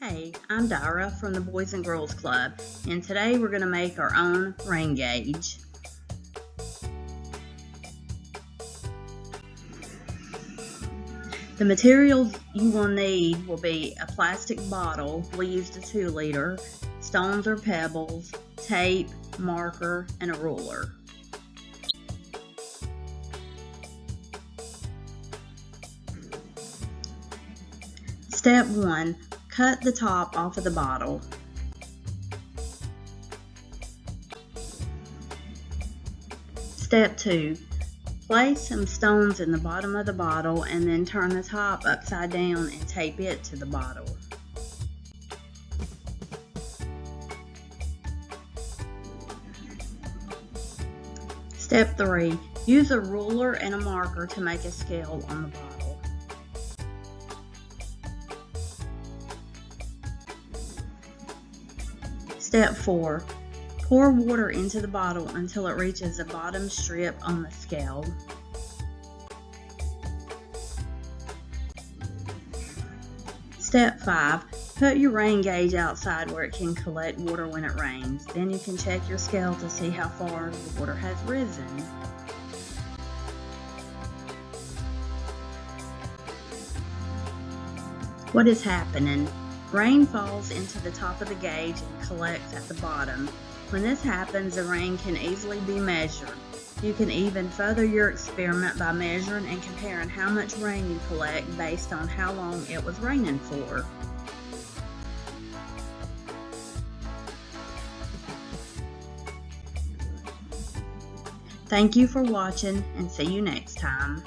Hey, I'm Dara from the Boys and Girls Club, and today we're going to make our own rain gauge. The materials you will need will be a plastic bottle, we used a 2-liter, stones or pebbles, tape, marker, and a ruler. Step 1. Cut the top off of the bottle. Step 2. Place some stones in the bottom of the bottle and then turn the top upside down and tape it to the bottle. Step 3. Use a ruler and a marker to make a scale on the bottle. Step 4. Pour water into the bottle until it reaches the bottom strip on the scale. Step 5. Put your rain gauge outside where it can collect water when it rains. Then you can check your scale to see how far the water has risen. What is happening? Rain falls into the top of the gauge and collects at the bottom. When this happens, the rain can easily be measured. You can even further your experiment by measuring and comparing how much rain you collect based on how long it was raining for. Thank you for watching, and see you next time.